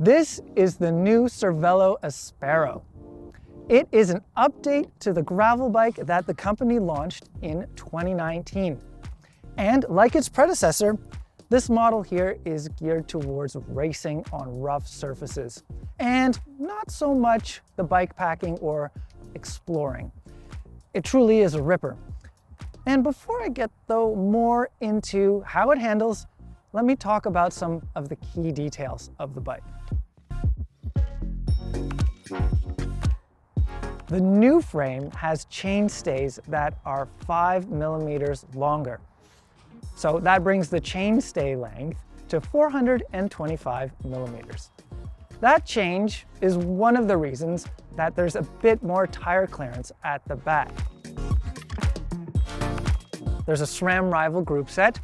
This is the new Cervélo Áspero. It is an update to the gravel bike that the company launched in 2019. And like its predecessor, this model here is geared towards racing on rough surfaces and not so much the bike packing or exploring. It truly is a ripper. And before I get though more into how it handles, let me talk about some of the key details of the bike. The new frame has chainstays that are 5 millimeters longer. So that brings the chainstay length to 425 millimeters. That change is one of the reasons that there's a bit more tire clearance at the back. There's a SRAM Rival group set.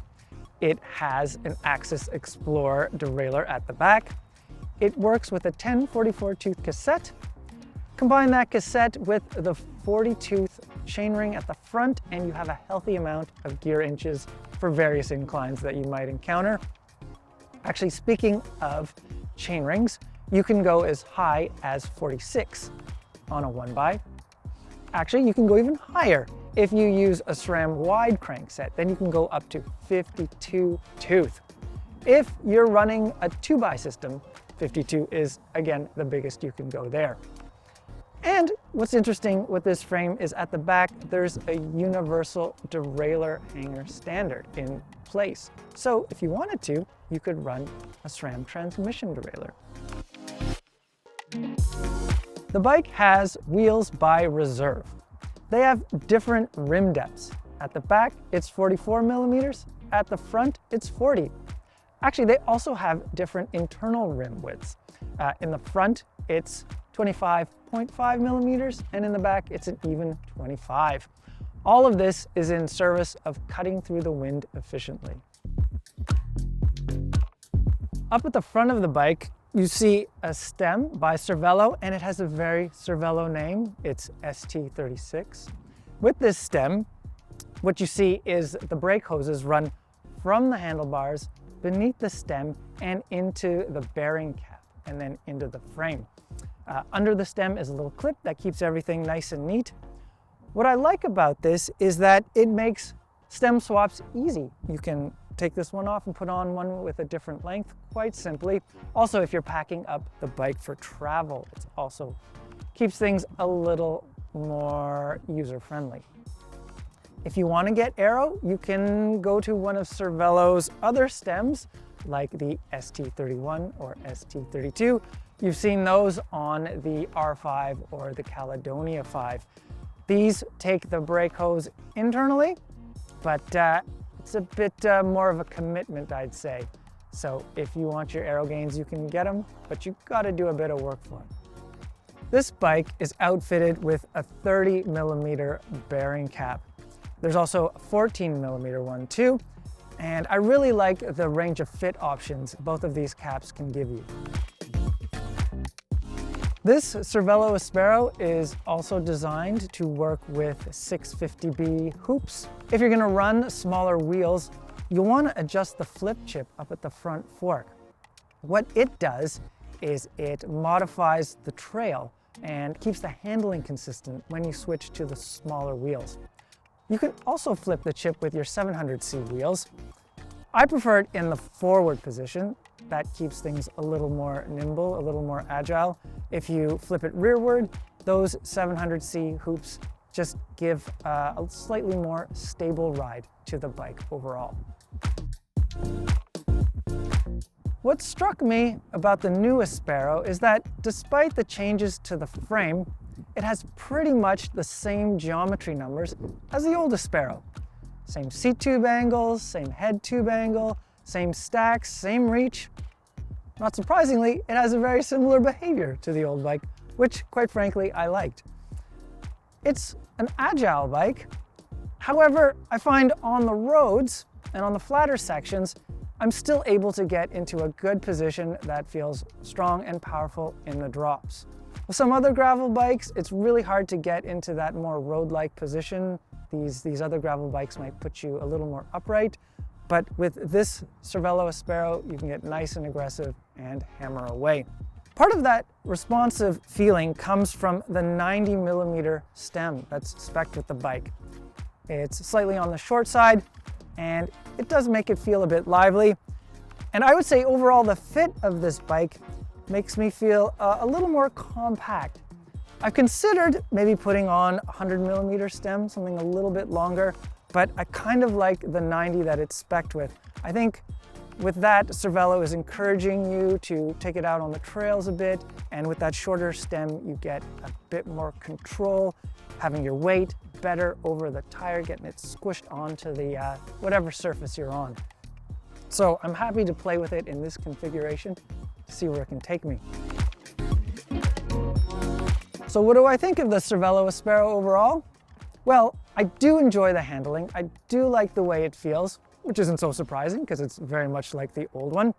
It has an Axis Explorer derailleur at the back. It works with a 1044 tooth cassette. Combine that cassette with the 40 tooth chainring at the front and you have a healthy amount of gear inches for various inclines that you might encounter. Actually, speaking of chainrings, you can go as high as 46 on a 1x. Actually, you can go even higher. If you use a SRAM wide crank set, then you can go up to 52 tooth. If you're running a 2x system, 52 is, again, the biggest you can go there. And what's interesting with this frame is at the back, there's a universal derailleur hanger standard in place. So if you wanted to, you could run a SRAM transmission derailleur. The bike has wheels by reserve. They have different rim depths. At the back, it's 44 millimeters. At the front, it's 40. Actually, they also have different internal rim widths. In the front, it's 25.5 millimeters, and in the back, it's an even 25. All of this is in service of cutting through the wind efficiently. Up at the front of the bike, you see a stem by Cervélo, and it has a very Cervélo name. It's ST36. With this stem, what you see is the brake hoses run from the handlebars beneath the stem and into the bearing cap, and then into the frame. Under the stem is a little clip that keeps everything nice and neat. What I like about this is that it makes stem swaps easy. You can take this one off and put on one with a different length quite simply. Also, if you're packing up the bike for travel, it also keeps things a little more user-friendly. If you want to get aero, you can go to one of Cervélo's other stems, like the ST31 or ST32. You've seen those on the R5 or the Caledonia 5. These take the brake hose internally, but it's a bit more of a commitment, I'd say. So if you want your aero gains, you can get them, but you've got to do a bit of work for them. This bike is outfitted with a 30 millimeter bearing cap. There's also a 14 millimeter one too, and I really like the range of fit options both of these caps can give you. This Cervélo Áspero is also designed to work with 650B hoops. If you're going to run smaller wheels, you'll want to adjust the flip chip up at the front fork. What it does is it modifies the trail and keeps the handling consistent when you switch to the smaller wheels. You can also flip the chip with your 700C wheels. I prefer it in the forward position. That keeps things a little more nimble, a little more agile. If you flip it rearward, those 700C hoops just give a slightly more stable ride to the bike overall. What struck me about the new Áspero is that despite the changes to the frame, it has pretty much the same geometry numbers as the old Áspero. Same seat tube angles, same head tube angle, same stacks, same reach. Not surprisingly, it has a very similar behavior to the old bike, which quite frankly I liked. It's an agile bike. However, I find on the roads and on the flatter sections, I'm still able to get into a good position that feels strong and powerful in the drops. With some other gravel bikes, it's really hard to get into that more road-like position. These other gravel bikes might put you a little more upright, but with this Cervélo Áspero, you can get nice and aggressive and hammer away. Part of that responsive feeling comes from the 90mm stem that's spec'd with the bike. It's slightly on the short side, and it does make it feel a bit lively. And I would say overall the fit of this bike makes me feel a little more compact. I've considered maybe putting on a 100mm stem, something a little bit longer, but I kind of like the 90 that it's spec'd with. I think with that, Cervélo is encouraging you to take it out on the trails a bit, and with that shorter stem, you get a bit more control, having your weight better over the tire, getting it squished onto the whatever surface you're on. So I'm happy to play with it in this configuration to see where it can take me. So what do I think of the Cervélo Áspero overall? Well, I do enjoy the handling. I do like the way it feels, which isn't so surprising because it's very much like the old one.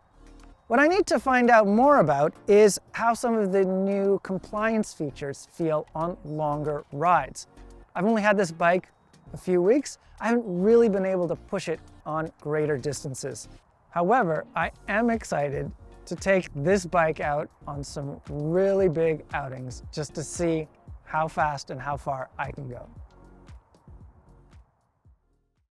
What I need to find out more about is how some of the new compliance features feel on longer rides. I've only had this bike a few weeks. I haven't really been able to push it on greater distances. However, I am excited to take this bike out on some really big outings just to see how fast and how far I can go.